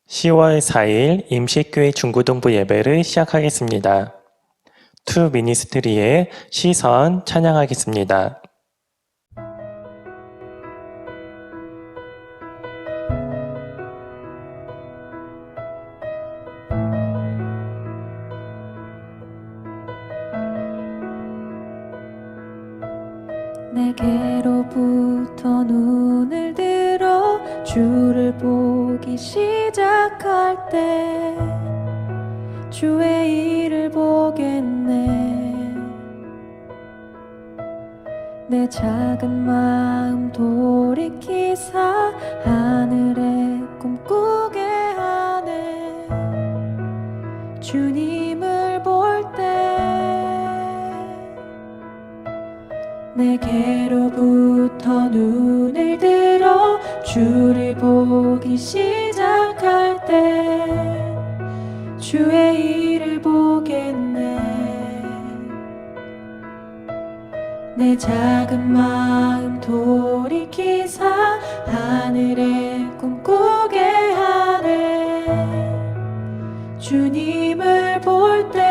10월 4일 임식교회 중고등부 예배를 시작하겠습니다. 투 미니스트리의 시선 찬양하겠습니다. 내게로부터 눈을 들어 주를 보기 시작할 때 주의 일을 보겠네. 내 작은 마음 돌이키사 하늘에 꿈꾸게 하네. 주님을 볼 때 내게로부터 눈을 들어 주를 보기 시작할 때 주의 일을 보겠네. 내 작은 마음 돌이키사 하늘에 꿈꾸게 하네. 주님을 볼 때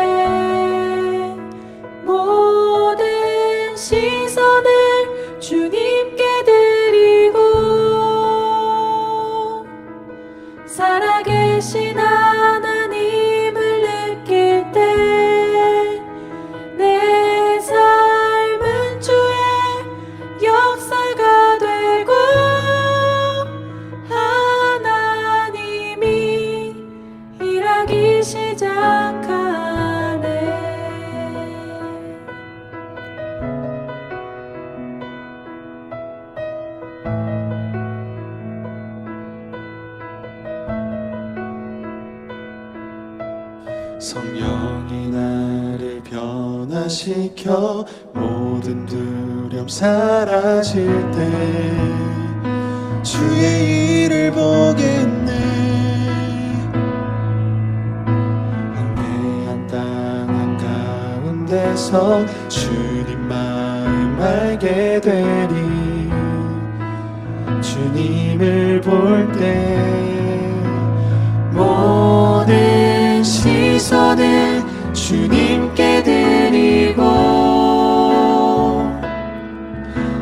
모든 시선을 주님께 드리고 살아계신 하나님을 느낄 때 내 삶은 주의 역사가 되고 하나님이 일하기 시작하네. 성령이 나를 변화시켜 모든 두려움 사라질 때 주의 일을 보겠네. 황폐한 땅 한가운데서 주님 마음 알게 되리. 주님을 볼 때 모든 시선을 주님께 드리고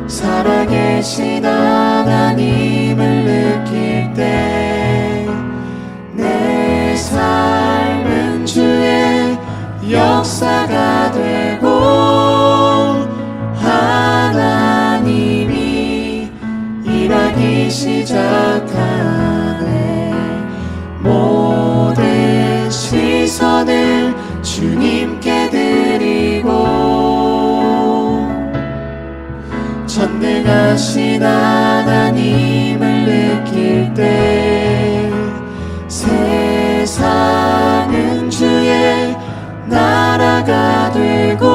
살아계신 하나님을 느낄 때 내 삶은 주의 역사가 되고 하나님이 일하기 시작하네. 모든 시선을 주님께 드리고 전능하신 하나님을 느낄 때 세상은 주의 나라가 되고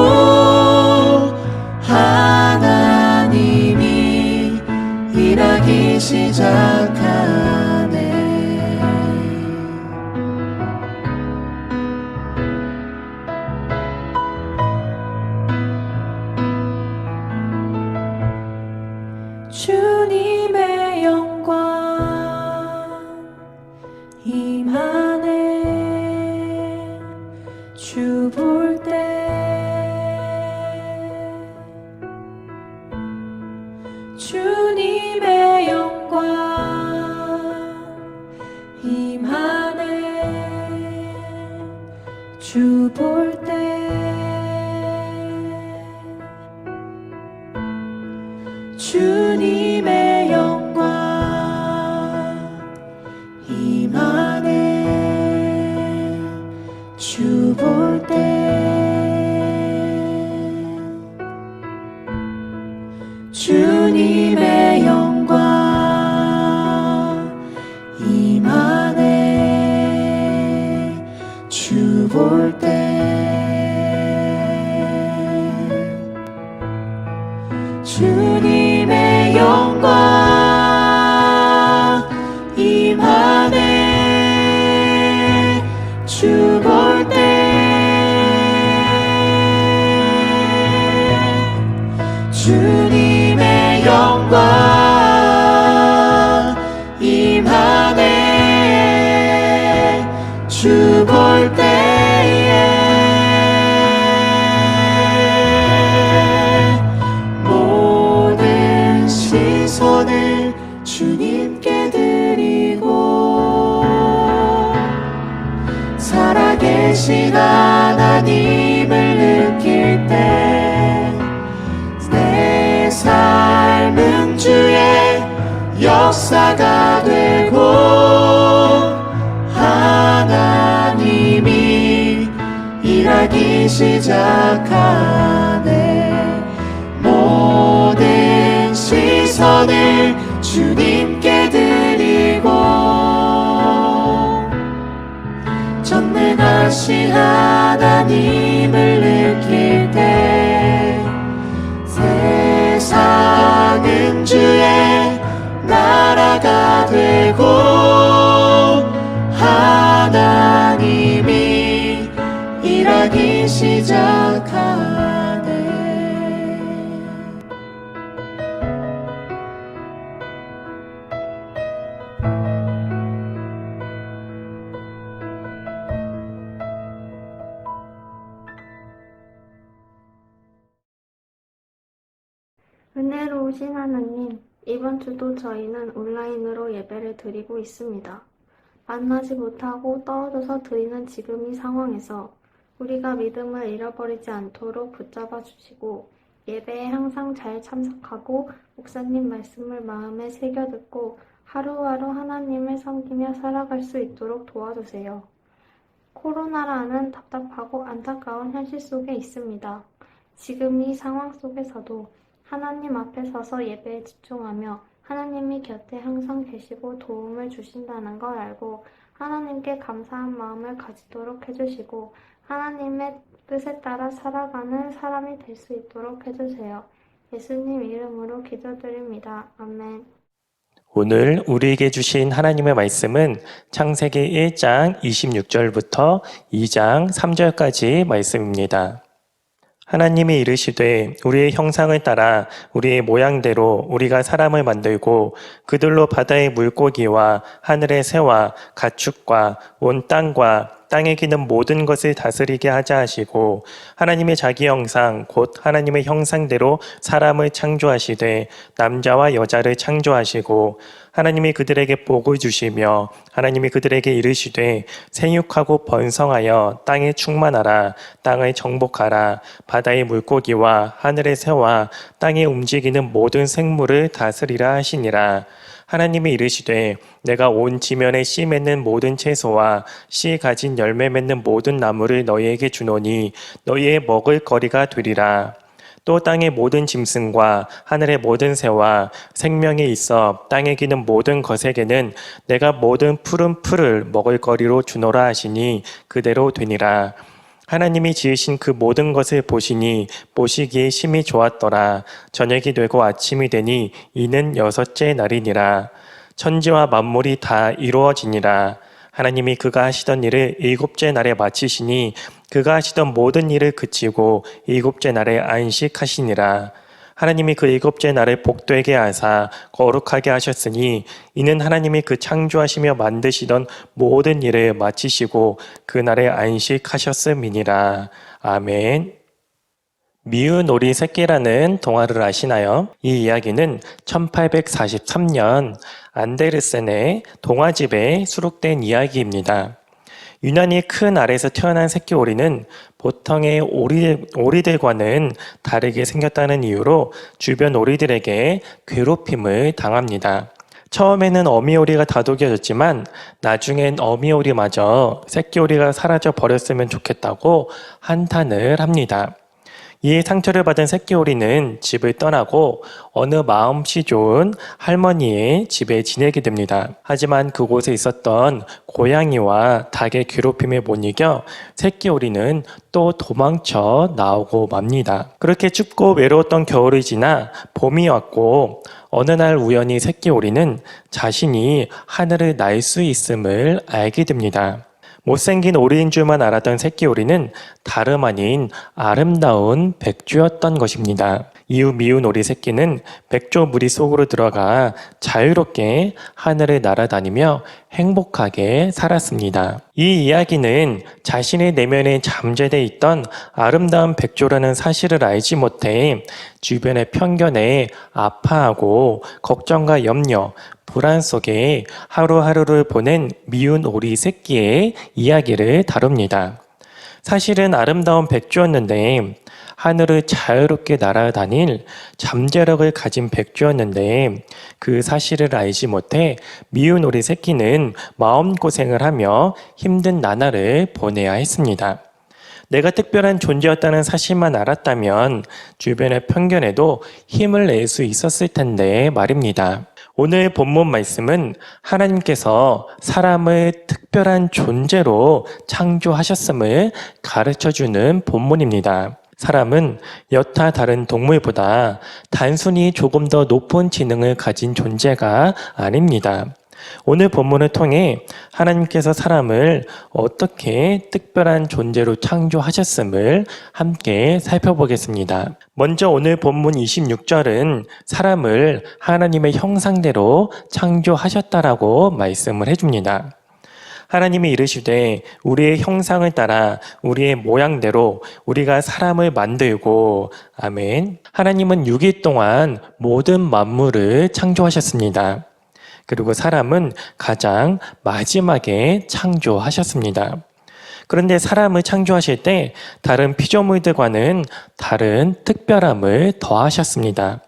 하나님이 일하기 시작하네. 주님의 영광 임하네. 주 볼 때 주님의 영광 임하네. 주 볼 때 주님의 영광 임하네. 주 볼 때 주님의 영광 임하네. 주 볼 때 주님의 영광 임하네. 주 볼 때 주님의 영광 임하네. 볼 때에 모든 시선을 주님께 드리고 살아계신 하나님을 느낄 때 내 삶은 주의 역사가 되고 하나님이 일하기 시작하네. 모든 시선을 주님께 드리고 전능하신 하나님을 느낄 때 세상은 주의 나라가 되고 하나님이 일하기 시작하네. 은혜로우신 하나님, 이번 주도 저희는 온라인으로 예배를 드리고 있습니다. 만나지 못하고 떨어져서 드리는 지금 이 상황에서 우리가 믿음을 잃어버리지 않도록 붙잡아 주시고 예배에 항상 잘 참석하고 목사님 말씀을 마음에 새겨 듣고 하루하루 하나님을 섬기며 살아갈 수 있도록 도와주세요. 코로나라는 답답하고 안타까운 현실 속에 있습니다. 지금 이 상황 속에서도 하나님 앞에 서서 예배에 집중하며 하나님이 곁에 항상 계시고 도움을 주신다는 걸 알고 하나님께 감사한 마음을 가지도록 해주시고 하나님의 뜻에 따라 살아가는 사람이 될 수 있도록 해주세요. 예수님 이름으로 기도드립니다. 아멘. 오늘 우리에게 주신 하나님의 말씀은 창세기 1장 26절부터 2장 3절까지 말씀입니다. 하나님이 이르시되 우리의 형상을 따라 우리의 모양대로 우리가 사람을 만들고 그들로 바다의 물고기와 하늘의 새와 가축과 온 땅과 땅에 기는 모든 것을 다스리게 하자 하시고 하나님의 자기 형상 곧 하나님의 형상대로 사람을 창조하시되 남자와 여자를 창조하시고 하나님이 그들에게 복을 주시며 하나님이 그들에게 이르시되 생육하고 번성하여 땅에 충만하라 땅을 정복하라 바다의 물고기와 하늘의 새와 땅에 움직이는 모든 생물을 다스리라 하시니라. 하나님이 이르시되 내가 온 지면에 씨 맺는 모든 채소와 씨 가진 열매 맺는 모든 나무를 너희에게 주노니 너희의 먹을 거리가 되리라. 또 땅의 모든 짐승과 하늘의 모든 새와 생명이 있어 땅에 기는 모든 것에게는 내가 모든 푸른 풀을 먹을 거리로 주노라 하시니 그대로 되니라. 하나님이 지으신 그 모든 것을 보시니 보시기에 심히 좋았더라. 저녁이 되고 아침이 되니 이는 여섯째 날이니라. 천지와 만물이 다 이루어지니라. 하나님이 그가 하시던 일을 일곱째 날에 마치시니 그가 하시던 모든 일을 그치고 일곱째 날에 안식하시니라. 하나님이 그 일곱째 날을 복되게 하사 거룩하게 하셨으니 이는 하나님이 그 창조하시며 만드시던 모든 일을 마치시고 그 날에 안식하셨음이니라. 아멘. 미우놀이 새끼라는 동화를 아시나요? 이 이야기는 1843년 안데르센의 동화집에 수록된 이야기입니다. 유난히 큰 알에서 태어난 새끼 오리는 보통의 오리들과는 다르게 생겼다는 이유로 주변 오리들에게 괴롭힘을 당합니다. 처음에는 어미 오리가 다독여졌지만 나중엔 어미 오리마저 새끼 오리가 사라져 버렸으면 좋겠다고 한탄을 합니다. 이에 상처를 받은 새끼 오리는 집을 떠나고 어느 마음씨 좋은 할머니의 집에 지내게 됩니다. 하지만 그곳에 있었던 고양이와 닭의 괴롭힘에 못 이겨 새끼 오리는 또 도망쳐 나오고 맙니다. 그렇게 춥고 외로웠던 겨울이 지나 봄이 왔고 어느 날 우연히 새끼 오리는 자신이 하늘을 날 수 있음을 알게 됩니다. 못생긴 오리인 줄만 알았던 새끼 오리는 다름 아닌 아름다운 백주였던 것입니다. 이후 미운 오리 새끼는 백조 무리 속으로 들어가 자유롭게 하늘을 날아다니며 행복하게 살았습니다. 이 이야기는 자신의 내면에 잠재돼 있던 아름다운 백조라는 사실을 알지 못해 주변의 편견에 아파하고 걱정과 염려, 불안 속에 하루하루를 보낸 미운 오리 새끼의 이야기를 다룹니다. 사실은 아름다운 백조였는데 하늘을 자유롭게 날아다닐 잠재력을 가진 백조였는데 그 사실을 알지 못해 미운 오리 새끼는 마음고생을 하며 힘든 나날을 보내야 했습니다. 내가 특별한 존재였다는 사실만 알았다면 주변의 편견에도 힘을 낼 수 있었을 텐데 말입니다. 오늘 본문 말씀은 하나님께서 사람을 특별한 존재로 창조하셨음을 가르쳐주는 본문입니다. 사람은 여타 다른 동물보다 단순히 조금 더 높은 지능을 가진 존재가 아닙니다. 오늘 본문을 통해 하나님께서 사람을 어떻게 특별한 존재로 창조하셨음을 함께 살펴보겠습니다. 먼저 오늘 본문 26절은 사람을 하나님의 형상대로 창조하셨다라고 말씀을 해줍니다. 하나님이 이르시되 우리의 형상을 따라 우리의 모양대로 우리가 사람을 만들고 아멘. 하나님은 6일 동안 모든 만물을 창조하셨습니다. 그리고 사람은 가장 마지막에 창조하셨습니다. 그런데 사람을 창조하실 때 다른 피조물들과는 다른 특별함을 더하셨습니다.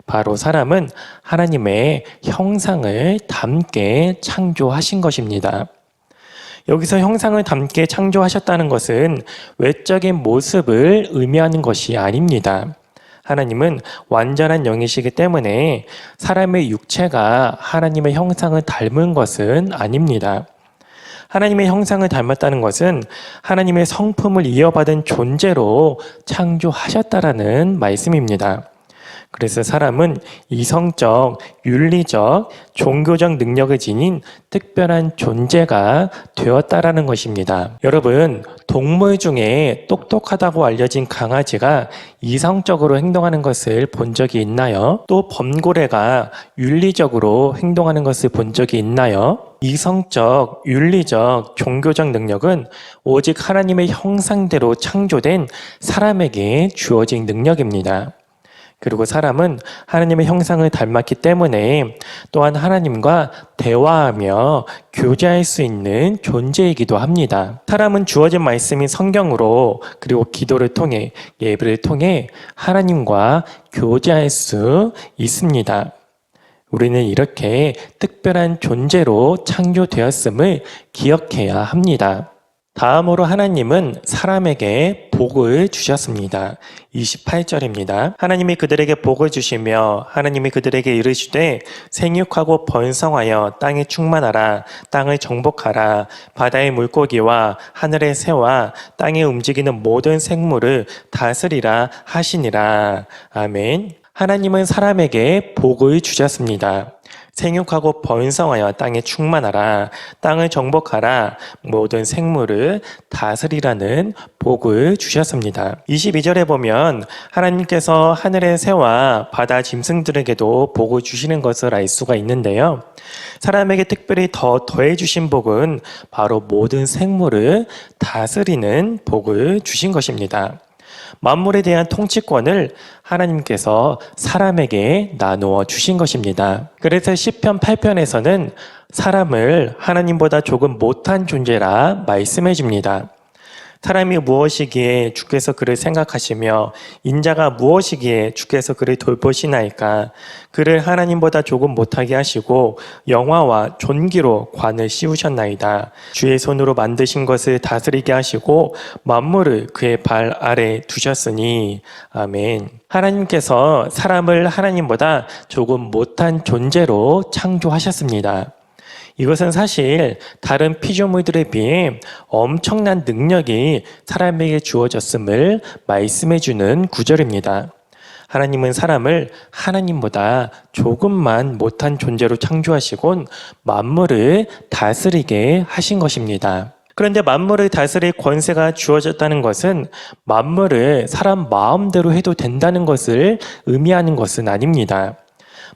바로 사람은 하나님의 형상을 담게 창조하신 것입니다. 여기서 형상을 담게 창조하셨다는 것은 외적인 모습을 의미하는 것이 아닙니다. 하나님은 완전한 영이시기 때문에 사람의 육체가 하나님의 형상을 닮은 것은 아닙니다. 하나님의 형상을 닮았다는 것은 하나님의 성품을 이어받은 존재로 창조하셨다라는 말씀입니다. 그래서 사람은 이성적, 윤리적, 종교적 능력을 지닌 특별한 존재가 되었다라는 것입니다. 여러분, 동물 중에 똑똑하다고 알려진 강아지가 이성적으로 행동하는 것을 본 적이 있나요? 또 범고래가 윤리적으로 행동하는 것을 본 적이 있나요? 이성적, 윤리적, 종교적 능력은 오직 하나님의 형상대로 창조된 사람에게 주어진 능력입니다. 그리고 사람은 하나님의 형상을 닮았기 때문에 또한 하나님과 대화하며 교제할 수 있는 존재이기도 합니다. 사람은 주어진 말씀인 성경으로 그리고 기도를 통해 예배를 통해 하나님과 교제할 수 있습니다. 우리는 이렇게 특별한 존재로 창조되었음을 기억해야 합니다. 다음으로 하나님은 사람에게 복을 주셨습니다. 28절입니다. 하나님이 그들에게 복을 주시며 하나님이 그들에게 이르시되 생육하고 번성하여 땅에 충만하라. 땅을 정복하라. 바다의 물고기와 하늘의 새와 땅에 움직이는 모든 생물을 다스리라 하시니라. 아멘. 하나님은 사람에게 복을 주셨습니다. 생육하고 번성하여 땅에 충만하라. 땅을 정복하라. 모든 생물을 다스리라는 복을 주셨습니다. 22절에 보면 하나님께서 하늘의 새와 바다 짐승들에게도 복을 주시는 것을 알 수가 있는데요. 사람에게 특별히 더해 주신 복은 바로 모든 생물을 다스리는 복을 주신 것입니다. 만물에 대한 통치권을 하나님께서 사람에게 나누어 주신 것입니다. 그래서 시편 8편에서는 사람을 하나님보다 조금 못한 존재라 말씀해 줍니다. 사람이 무엇이기에 주께서 그를 생각하시며 인자가 무엇이기에 주께서 그를 돌보시나이까. 그를 하나님보다 조금 못하게 하시고 영화와 존귀로 관을 씌우셨나이다. 주의 손으로 만드신 것을 다스리게 하시고 만물을 그의 발 아래 두셨으니. 아멘. 하나님께서 사람을 하나님보다 조금 못한 존재로 창조하셨습니다. 이것은 사실 다른 피조물들에 비해 엄청난 능력이 사람에게 주어졌음을 말씀해 주는 구절입니다. 하나님은 사람을 하나님보다 조금만 못한 존재로 창조하시곤 만물을 다스리게 하신 것입니다. 그런데 만물을 다스릴 권세가 주어졌다는 것은 만물을 사람 마음대로 해도 된다는 것을 의미하는 것은 아닙니다.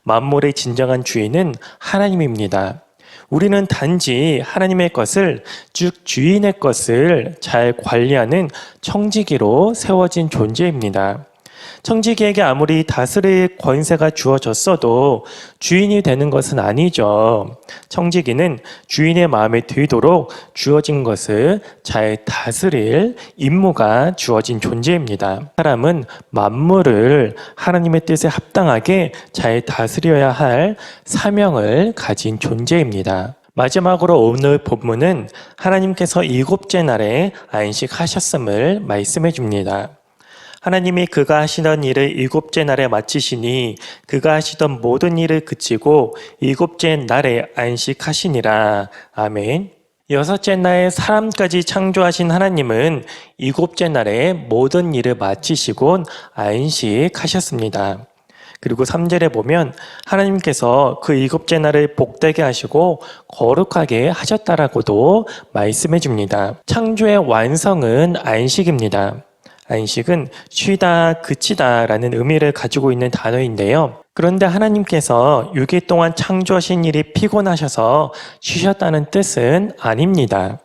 만물의 진정한 주인은 하나님입니다. 우리는 단지 하나님의 것을, 즉 주인의 것을 잘 관리하는 청지기로 세워진 존재입니다. 청지기에게 아무리 다스릴 권세가 주어졌어도 주인이 되는 것은 아니죠. 청지기는 주인의 마음에 들도록 주어진 것을 잘 다스릴 임무가 주어진 존재입니다. 사람은 만물을 하나님의 뜻에 합당하게 잘 다스려야 할 사명을 가진 존재입니다. 마지막으로 오늘 본문은 하나님께서 일곱째 날에 안식하셨음을 말씀해 줍니다. 하나님이 그가 하시던 일을 일곱째 날에 마치시니 그가 하시던 모든 일을 그치고 일곱째 날에 안식하시니라. 아멘. 여섯째 날에 사람까지 창조하신 하나님은 일곱째 날에 모든 일을 마치시곤 안식하셨습니다. 그리고 3절에 보면 하나님께서 그 일곱째 날을 복되게 하시고 거룩하게 하셨다라고도 말씀해 줍니다. 창조의 완성은 안식입니다. 안식은 쉬다, 그치다 라는 의미를 가지고 있는 단어인데요. 그런데 하나님께서 6일 동안 창조하신 일이 피곤하셔서 쉬셨다는 뜻은 아닙니다.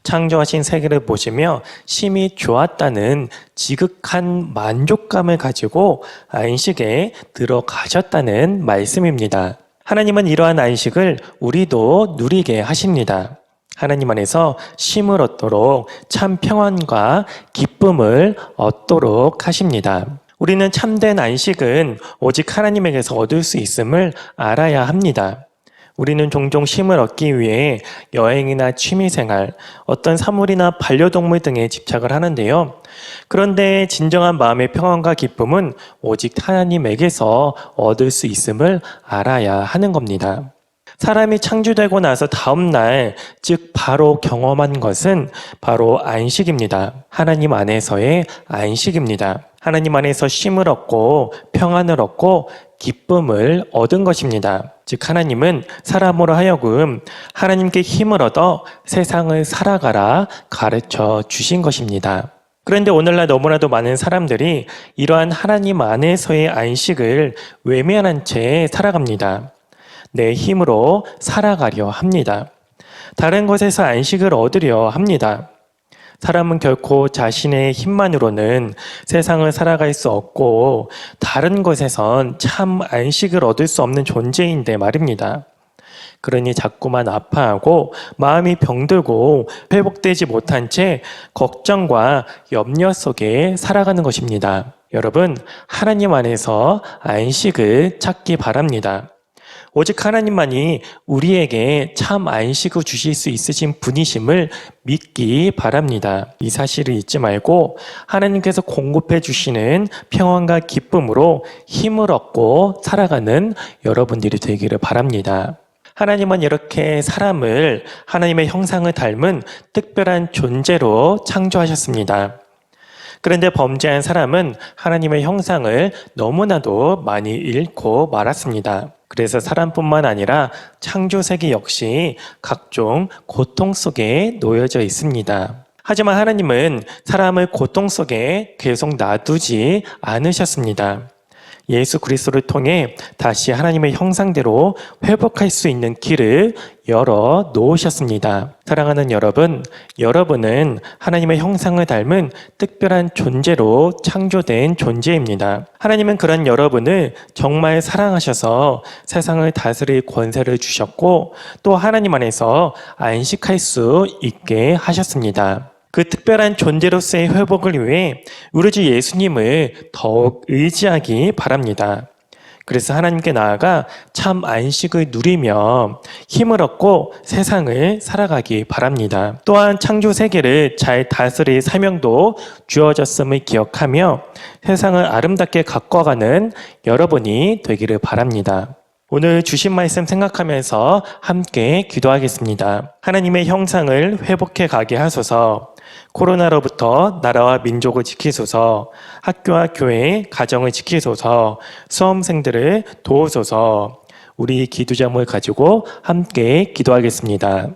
창조하신 세계를 보시며 심히 좋았다는 지극한 만족감을 가지고 안식에 들어가셨다는 말씀입니다. 하나님은 이러한 안식을 우리도 누리게 하십니다. 하나님 안에서 쉼을 얻도록 참 평안과 기쁨을 얻도록 하십니다. 우리는 참된 안식은 오직 하나님에게서 얻을 수 있음을 알아야 합니다. 우리는 종종 쉼을 얻기 위해 여행이나 취미생활, 어떤 사물이나 반려동물 등에 집착을 하는데요. 그런데 진정한 마음의 평안과 기쁨은 오직 하나님에게서 얻을 수 있음을 알아야 하는 겁니다. 사람이 창조되고 나서 다음 날, 즉 바로 경험한 것은 바로 안식입니다. 하나님 안에서의 안식입니다. 하나님 안에서 쉼을 얻고 평안을 얻고 기쁨을 얻은 것입니다. 즉 하나님은 사람으로 하여금 하나님께 힘을 얻어 세상을 살아가라 가르쳐 주신 것입니다. 그런데 오늘날 너무나도 많은 사람들이 이러한 하나님 안에서의 안식을 외면한 채 살아갑니다. 내 힘으로 살아가려 합니다. 다른 것에서 안식을 얻으려 합니다. 사람은 결코 자신의 힘만으로는 세상을 살아갈 수 없고 다른 것에선 참 안식을 얻을 수 없는 존재인데 말입니다. 그러니 자꾸만 아파하고 마음이 병들고 회복되지 못한 채 걱정과 염려 속에 살아가는 것입니다. 여러분, 하나님 안에서 안식을 찾기 바랍니다. 오직 하나님만이 우리에게 참 안식을 주실 수 있으신 분이심을 믿기 바랍니다. 이 사실을 잊지 말고 하나님께서 공급해 주시는 평안과 기쁨으로 힘을 얻고 살아가는 여러분들이 되기를 바랍니다. 하나님은 이렇게 사람을 하나님의 형상을 닮은 특별한 존재로 창조하셨습니다. 그런데 범죄한 사람은 하나님의 형상을 너무나도 많이 잃고 말았습니다. 그래서 사람뿐만 아니라 창조세계 역시 각종 고통 속에 놓여져 있습니다. 하지만 하나님은 사람을 고통 속에 계속 놔두지 않으셨습니다. 예수 그리스도를 통해 다시 하나님의 형상대로 회복할 수 있는 길을 열어 놓으셨습니다. 사랑하는 여러분, 여러분은 하나님의 형상을 닮은 특별한 존재로 창조된 존재입니다. 하나님은 그런 여러분을 정말 사랑하셔서 세상을 다스릴 권세를 주셨고 또 하나님 안에서 안식할 수 있게 하셨습니다. 그 특별한 존재로서의 회복을 위해 우리 주 예수님을 더욱 의지하기 바랍니다. 그래서 하나님께 나아가 참 안식을 누리며 힘을 얻고 세상을 살아가기 바랍니다. 또한 창조 세계를 잘 다스릴 사명도 주어졌음을 기억하며 세상을 아름답게 가꿔가는 여러분이 되기를 바랍니다. 오늘 주신 말씀 생각하면서 함께 기도하겠습니다. 하나님의 형상을 회복해 가게 하소서. 코로나로부터 나라와 민족을 지키소서. 학교와 교회, 가정을 지키소서. 수험생들을 도우소서. 우리 기도 제목을 가지고 함께 기도하겠습니다.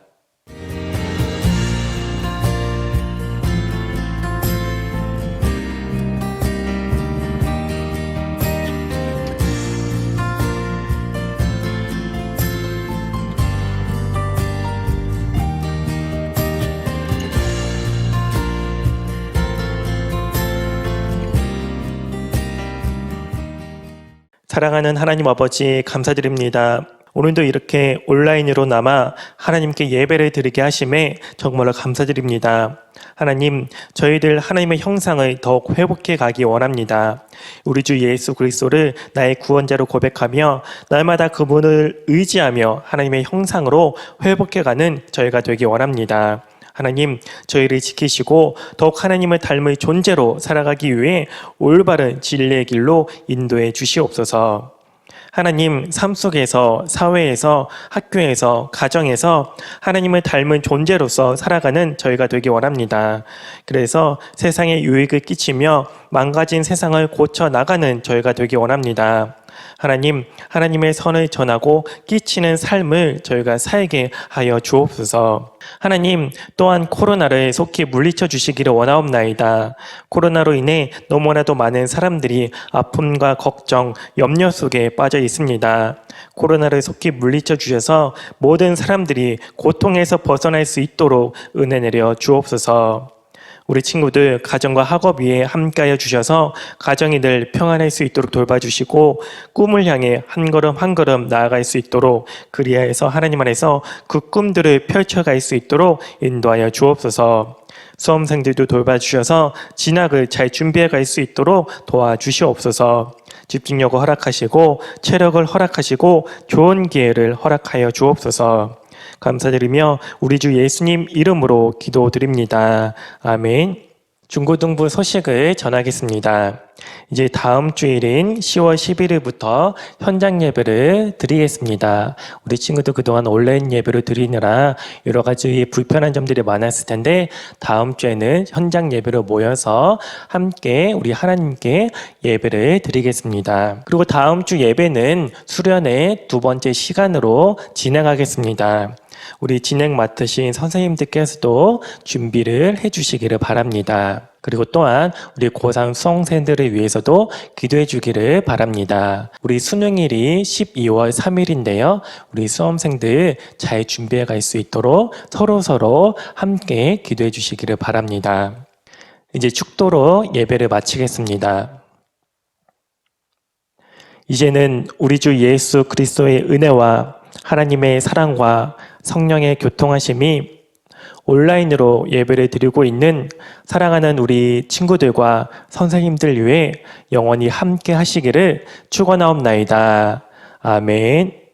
사랑하는 하나님 아버지 감사드립니다. 오늘도 이렇게 온라인으로나마 하나님께 예배를 드리게 하심에 정말로 감사드립니다. 하나님, 저희들 하나님의 형상을 더욱 회복해 가기 원합니다. 우리 주 예수 그리스도를 나의 구원자로 고백하며 날마다 그분을 의지하며 하나님의 형상으로 회복해 가는 저희가 되기 원합니다. 하나님, 저희를 지키시고 더욱 하나님을 닮을 존재로 살아가기 위해 올바른 진리의 길로 인도해 주시옵소서. 하나님, 삶 속에서, 사회에서, 학교에서, 가정에서 하나님을 닮은 존재로서 살아가는 저희가 되기 원합니다. 그래서 세상에 유익을 끼치며 망가진 세상을 고쳐 나가는 저희가 되기 원합니다. 하나님, 하나님의 선을 전하고 끼치는 삶을 저희가 살게 하여 주옵소서. 하나님, 또한 코로나를 속히 물리쳐 주시기를 원하옵나이다. 코로나로 인해 너무나도 많은 사람들이 아픔과 걱정, 염려 속에 빠져 있습니다. 코로나를 속히 물리쳐 주셔서 모든 사람들이 고통에서 벗어날 수 있도록 은혜 내려 주옵소서. 우리 친구들 가정과 학업 위에 함께하여 주셔서 가정이 늘 평안할 수 있도록 돌봐주시고 꿈을 향해 한 걸음 한 걸음 나아갈 수 있도록 그리하여서 하나님 안에서 그 꿈들을 펼쳐갈 수 있도록 인도하여 주옵소서. 수험생들도 돌봐주셔서 진학을 잘 준비해 갈 수 있도록 도와주시옵소서. 집중력을 허락하시고 체력을 허락하시고 좋은 기회를 허락하여 주옵소서. 감사드리며 우리 주 예수님 이름으로 기도드립니다. 아멘. 중고등부 소식을 전하겠습니다. 이제 다음 주일인 10월 11일부터 현장 예배를 드리겠습니다. 우리 친구들 그동안 온라인 예배를 드리느라 여러 가지 불편한 점들이 많았을 텐데 다음 주에는 현장 예배로 모여서 함께 우리 하나님께 예배를 드리겠습니다. 그리고 다음 주 예배는 수련의 두 번째 시간으로 진행하겠습니다. 우리 진행 맡으신 선생님들께서도 준비를 해주시기를 바랍니다. 그리고 또한 우리 고3 수험생들을 위해서도 기도해 주기를 바랍니다. 우리 수능일이 12월 3일인데요. 우리 수험생들 잘 준비해 갈 수 있도록 서로 함께 기도해 주시기를 바랍니다. 이제 축도로 예배를 마치겠습니다. 이제는 우리 주 예수 그리스도의 은혜와 하나님의 사랑과 성령의 교통하심이 온라인으로 예배를 드리고 있는 사랑하는 우리 친구들과 선생님들 위해 영원히 함께 하시기를 축원하옵나이다. 아멘.